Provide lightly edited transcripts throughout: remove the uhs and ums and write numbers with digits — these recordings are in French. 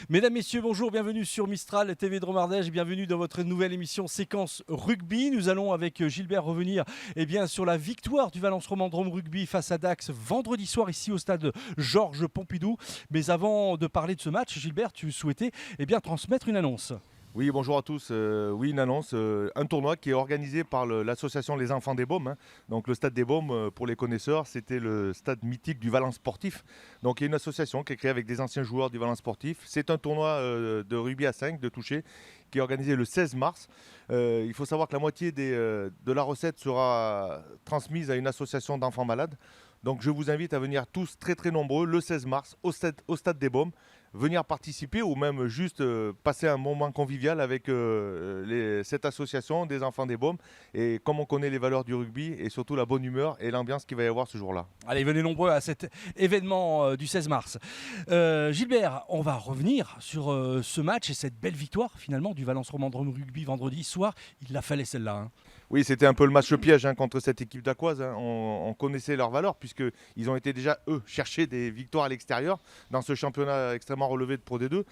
Mesdames, Messieurs, bonjour, bienvenue sur Mistral TV de Romardèche, bienvenue dans votre nouvelle émission Séquence Rugby. Nous allons avec Gilbert revenir sur la victoire du Valence Romandrome Rugby face à Dax vendredi soir ici au stade Georges Pompidou. Mais avant de parler de ce match, Gilbert, tu souhaitais transmettre une annonce. Oui, bonjour à tous. Oui, une annonce, un tournoi qui est organisé par l'association Les Enfants des Baumes. Donc le stade des Baumes, pour les connaisseurs, c'était le stade mythique du Valence Sportif. Donc il y a une association qui est créée avec des anciens joueurs du Valence Sportif. C'est un tournoi de rugby à 5, de toucher, qui est organisé le 16 mars. Il faut savoir que la moitié de la recette sera transmise à une association d'enfants malades. Donc je vous invite à venir tous très très nombreux le 16 mars au stade des Baumes, venir participer ou même juste passer un moment convivial avec cette association des enfants des Baumes. Et comme on connaît les valeurs du rugby et surtout la bonne humeur et l'ambiance qu'il va y avoir ce jour-là. Allez, venez nombreux à cet événement du 16 mars. Gilbert, on va revenir sur ce match et cette belle victoire finalement du Valence Romandrome Rugby vendredi soir. Il la fallait celle-là. Hein. Oui, c'était un peu le match piège contre cette équipe d'Aquoise. On connaissait leurs valeurs puisqu'ils ont été déjà, eux, chercher des victoires à l'extérieur dans ce championnat extrêmement relevé de Pro D2.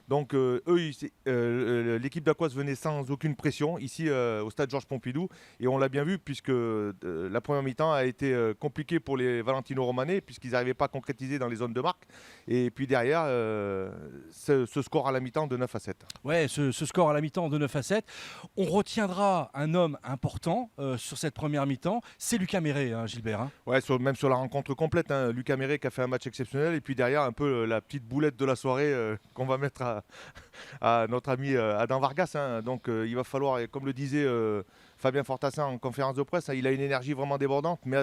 Donc l'équipe d'Aquoise venait sans aucune pression ici au stade Georges Pompidou. Et on l'a bien vu puisque la première mi-temps a été compliquée pour les Valentino Romanais puisqu'ils n'arrivaient pas à concrétiser dans les zones de marque. Et puis derrière, ce score à la mi-temps de 9-7. Ouais, ce score à la mi-temps de 9-7. On retiendra un homme important sur cette première mi-temps. C'est Lucas Méré, hein, Gilbert. Hein. Ouais, même sur la rencontre complète. Lucas Méré qui a fait un match exceptionnel. Et puis derrière, un peu la petite boulette de la soirée qu'on va mettre à notre ami Adam Vargas. Donc il va falloir, comme le disait Fabien Fortassin en conférence de presse, il a une énergie vraiment débordante. Mais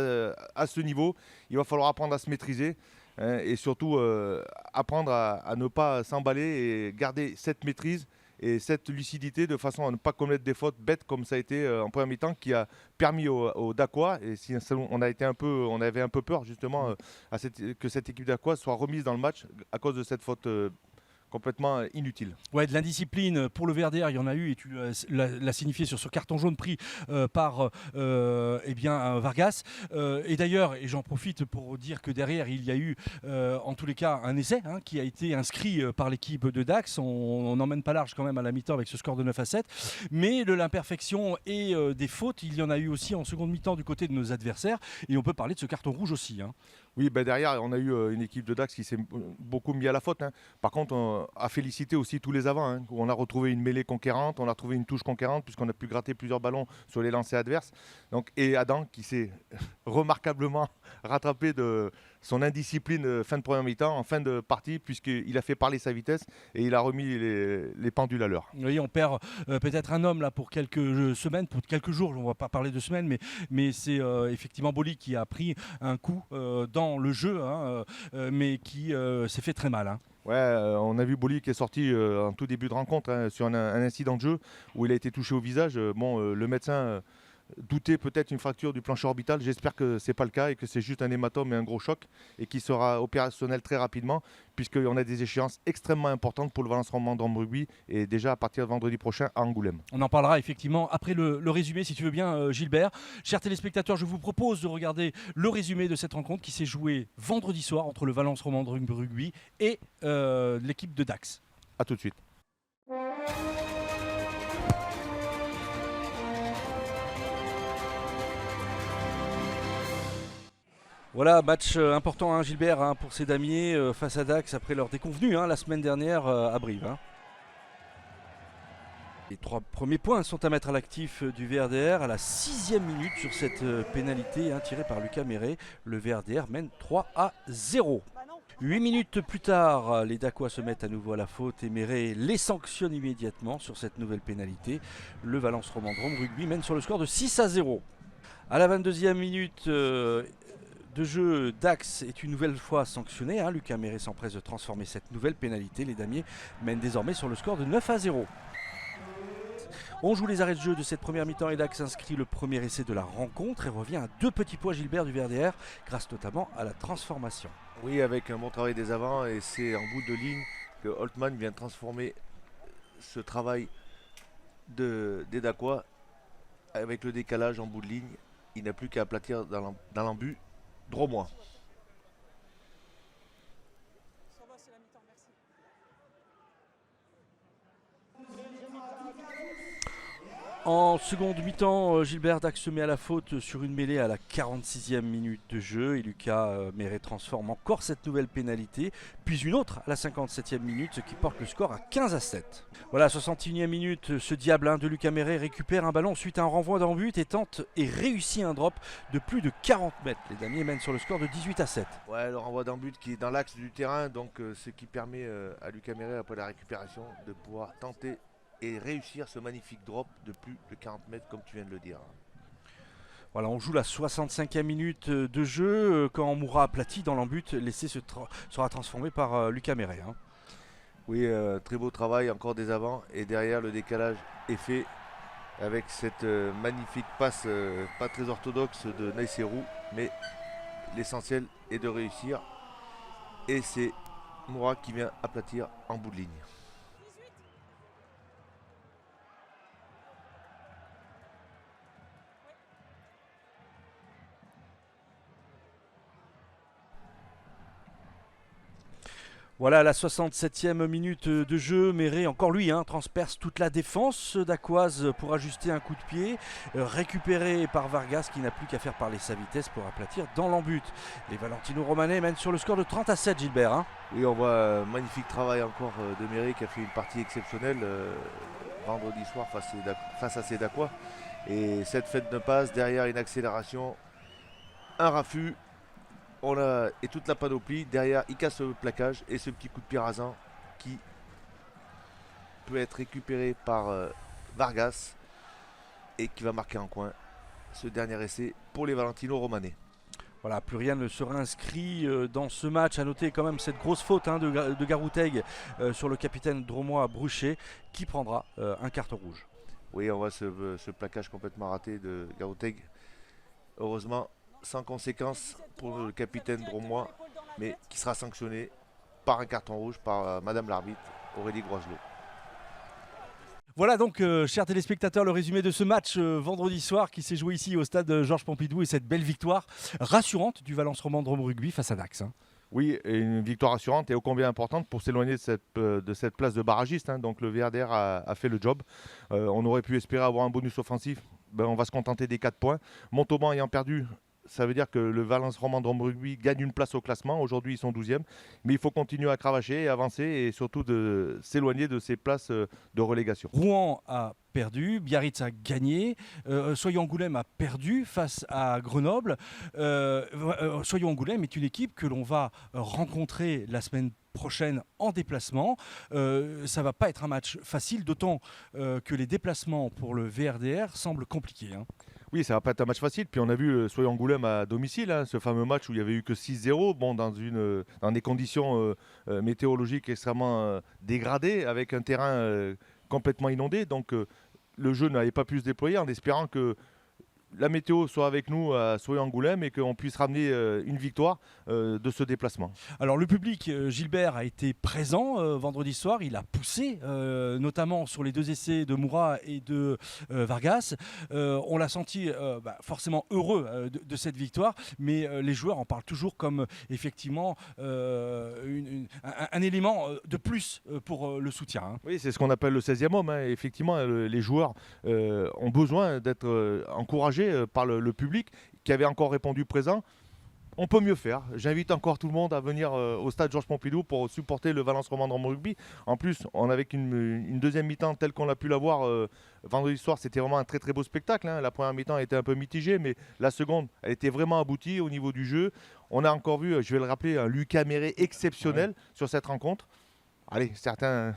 à ce niveau, il va falloir apprendre à se maîtriser. Et surtout apprendre à ne pas s'emballer et garder cette maîtrise et cette lucidité de façon à ne pas commettre des fautes bêtes comme ça a été en première mi-temps qui a permis aux Dacois, et si on avait un peu peur justement que cette équipe Dacois soit remise dans le match à cause de cette faute complètement inutile. Ouais, de l'indiscipline pour le VRDR, il y en a eu et tu l'as signifié sur ce carton jaune pris par Vargas. Et d'ailleurs, et j'en profite pour dire que derrière, il y a eu en tous les cas un essai qui a été inscrit par l'équipe de Dax. On n'emmène pas large quand même à la mi-temps avec ce score de 9-7. Mais de l'imperfection et des fautes, il y en a eu aussi en seconde mi-temps du côté de nos adversaires. Et on peut parler de ce carton rouge aussi. Hein. Oui, derrière, on a eu une équipe de Dax qui s'est beaucoup mis à la faute. Par contre, à féliciter aussi tous les avants, où on a retrouvé une mêlée conquérante, on a retrouvé une touche conquérante, puisqu'on a pu gratter plusieurs ballons sur les lancers adverses. Et Adam qui s'est remarquablement rattrapé de son indiscipline fin de première mi-temps, en fin de partie, puisqu'il a fait parler sa vitesse et il a remis les pendules à l'heure. Oui, on perd peut-être un homme là pour quelques semaines, pour quelques jours, on ne va pas parler de semaines, mais c'est effectivement Boli qui a pris un coup dans le jeu, mais qui s'est fait très mal. Hein. Ouais, on a vu Boli qui est sorti en tout début de rencontre sur un incident de jeu où il a été touché au visage. Le médecin doutait peut-être une fracture du plancher orbital. J'espère que ce n'est pas le cas et que c'est juste un hématome et un gros choc et qui sera opérationnel très rapidement puisqu'on a des échéances extrêmement importantes pour le Valence Romandrome Rugby et déjà à partir de vendredi prochain à Angoulême. On en parlera effectivement après le résumé si tu veux bien Gilbert. Chers téléspectateurs, je vous propose de regarder le résumé de cette rencontre qui s'est jouée vendredi soir entre le Valence Romandrome Rugby et l'équipe de Dax. A tout de suite. Voilà, match important Gilbert pour ces damiers face à Dax après leur déconvenue la semaine dernière à Brive. Hein. Les 3 premiers points sont à mettre à l'actif du VRDR à la 6e minute sur cette pénalité tirée par Lucas Méré. Le VRDR mène 3-0. 8 minutes plus tard, les Dacois se mettent à nouveau à la faute et Méré les sanctionne immédiatement sur cette nouvelle pénalité. Le Valence Romandrome Rugby mène sur le score de 6-0. À la 22e minute de jeu, Dax est une nouvelle fois sanctionné. Lucas Méré s'empresse de transformer cette nouvelle pénalité. Les damiers mènent désormais sur le score de 9-0. On joue les arrêts de jeu de cette première mi-temps et Dax inscrit le premier essai de la rencontre et revient à 2 petits points Gilbert du VRDR grâce notamment à la transformation. Oui, avec un bon travail des avants et c'est en bout de ligne que Holtman vient transformer ce travail des Dacois avec le décalage en bout de ligne. Il n'a plus qu'à aplatir dans l'embut. Droit-moi. En seconde mi-temps, Gilbert Dax se met à la faute sur une mêlée à la 46e minute de jeu et Lucas Méret transforme encore cette nouvelle pénalité, puis une autre à la 57e minute, ce qui porte le score à 15-7. Voilà, à la 61e minute, ce diable de Lucas Méret récupère un ballon suite à un renvoi d'un but et tente et réussit un drop de plus de 40 mètres. Les Damiers mènent sur le score de 18-7. Ouais, le renvoi d'un but qui est dans l'axe du terrain, donc ce qui permet à Lucas Méret, après la récupération, de pouvoir tenter et réussir ce magnifique drop de plus de 40 mètres comme tu viens de le dire. Voilà, on joue la 65e minute de jeu quand Moura aplati dans l'embut, l'essai sera transformé par Lucas Méret. Oui, très beau travail, encore des avants et derrière le décalage est fait avec cette magnifique passe pas très orthodoxe de Naïserou, mais l'essentiel est de réussir et c'est Moura qui vient aplatir en bout de ligne. Voilà la 67e minute de jeu. Méret, encore lui, transperce toute la défense d'Aquoise pour ajuster un coup de pied. Récupéré par Vargas qui n'a plus qu'à faire parler sa vitesse pour aplatir dans l'embut. Les Valentino Romanais mènent sur le score de 30-7, Gilbert. Oui, on voit un magnifique travail encore de Méret qui a fait une partie exceptionnelle vendredi soir face à ces Dacois. Et cette fête de passe, derrière une accélération, un raffut. Et toute la panoplie, derrière il casse le plaquage et ce petit coup de pied rasant qui peut être récupéré par Vargas et qui va marquer en coin ce dernier essai pour les Valentino Romanais. Voilà, plus rien ne sera inscrit dans ce match. À noter quand même cette grosse faute de Garouteg sur le capitaine Dromois Bruchet qui prendra un carton rouge. Oui, on voit ce plaquage complètement raté de Garouteg. Heureusement, sans conséquence pour le capitaine Dromois, mais qui sera sanctionné par un carton rouge par Madame l'arbitre, Aurélie Groiselot. Voilà donc, chers téléspectateurs, le résumé de ce match vendredi soir qui s'est joué ici au stade Georges Pompidou et cette belle victoire rassurante du Valence Roman Drôme Rugby face à Dax. Oui, et une victoire rassurante et ô combien importante pour s'éloigner de cette place de barragiste. Donc le VRDR a fait le job. On aurait pu espérer avoir un bonus offensif. On va se contenter des 4 points. Montauban ayant perdu, ça veut dire que le Valence Roman Drôme Rugby gagne une place au classement. Aujourd'hui, ils sont 12e. Mais il faut continuer à cravacher et avancer et surtout de s'éloigner de ces places de relégation. Rouen a perdu, Biarritz a gagné, Soyons-Angoulême a perdu face à Grenoble. Soyons-Angoulême est une équipe que l'on va rencontrer la semaine prochaine en déplacement. Ça va pas être un match facile, d'autant que les déplacements pour le VRDR semblent compliqués. Oui, ça va pas être un match facile. Puis on a vu Soyons-Angoulême à domicile, ce fameux match où il y avait eu que 6-0, dans des conditions météorologiques extrêmement dégradées, avec un terrain complètement inondé. Donc le jeu n'avait pas pu se déployer en espérant que la météo soit avec nous à Soyons-Angoulême et qu'on puisse ramener une victoire de ce déplacement. Alors le public, Gilbert, a été présent vendredi soir, il a poussé notamment sur les 2 essais de Moura et de Vargas. On l'a senti forcément heureux de cette victoire, mais les joueurs en parlent toujours comme effectivement un élément de plus pour le soutien. Oui, c'est ce qu'on appelle le 16e homme. Effectivement, les joueurs ont besoin d'être encouragés par le public qui avait encore répondu présent. On peut mieux faire. J'invite encore tout le monde à venir au stade Georges Pompidou pour supporter le Valence Roman Drôme Rugby. En plus, on avait une deuxième mi-temps telle qu'on l'a pu la voir vendredi soir. C'était vraiment un très très beau spectacle. La première mi-temps était un peu mitigée, mais la seconde, elle était vraiment aboutie au niveau du jeu. On a encore vu, je vais le rappeler, un Lucas Méret exceptionnel sur cette rencontre. Allez, certains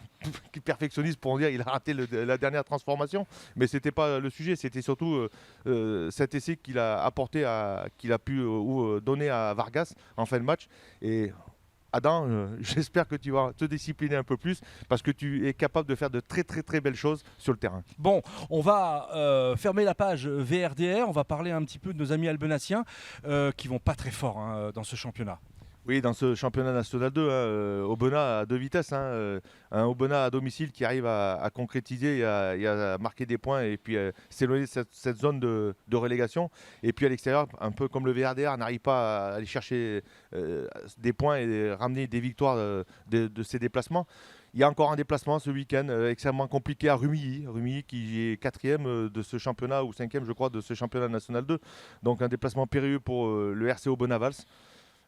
perfectionnistes pourront dire qu'il a raté la dernière transformation, mais ce n'était pas le sujet, c'était surtout cet essai qu'il a apporté, qu'il a pu donner à Vargas en fin de match. Et Adam, j'espère que tu vas te discipliner un peu plus parce que tu es capable de faire de très très très belles choses sur le terrain. Bon, on va fermer la page VRDR, on va parler un petit peu de nos amis albenaciens qui vont pas très fort dans ce championnat. Oui, dans ce championnat national 2, Aubenas à 2 vitesses. Un Aubenas à domicile qui arrive à concrétiser et à marquer des points et puis s'éloigner de cette zone de relégation. Et puis à l'extérieur, un peu comme le VRDR, n'arrive pas à aller chercher des points et ramener des victoires de ses déplacements. Il y a encore un déplacement ce week-end extrêmement compliqué à Rumilly. Rumilly qui est 4e de ce championnat, ou 5e je crois, de ce championnat national 2. Donc un déplacement périlleux pour le RCO Bonavals.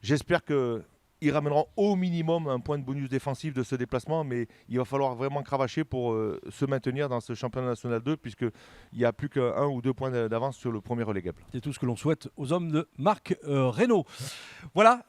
J'espère qu'ils ramèneront au minimum un point de bonus défensif de ce déplacement, mais il va falloir vraiment cravacher pour se maintenir dans ce championnat national 2, puisqu'il n'y a plus qu'un ou 2 points d'avance sur le premier relégable. C'est tout ce que l'on souhaite aux hommes de Marc Reynaud. Voilà,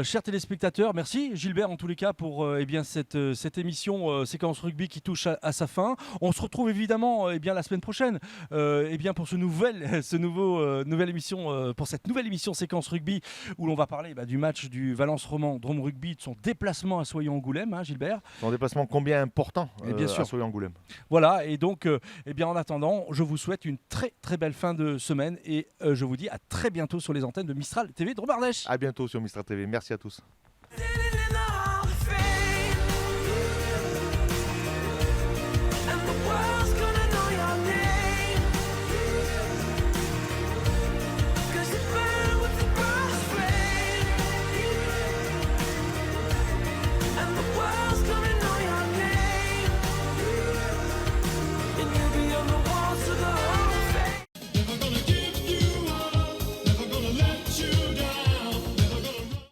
chers téléspectateurs, merci Gilbert en tous les cas pour cette émission Séquence Rugby qui touche à sa fin. On se retrouve évidemment la semaine prochaine pour nouvelle émission, pour cette nouvelle émission Séquence Rugby où l'on va parler du match du Valence Roman Drôme Rugby, de son déplacement à Soyons-Angoulême, hein, Gilbert. Son déplacement combien important bien sûr. à Soyons-Angoulême. Voilà, et donc en attendant, je vous souhaite une très très belle fin de semaine et je vous dis à très bientôt sur les antennes de Mistral TV de Robardèche. À bientôt sur Mistral TV, merci à tous.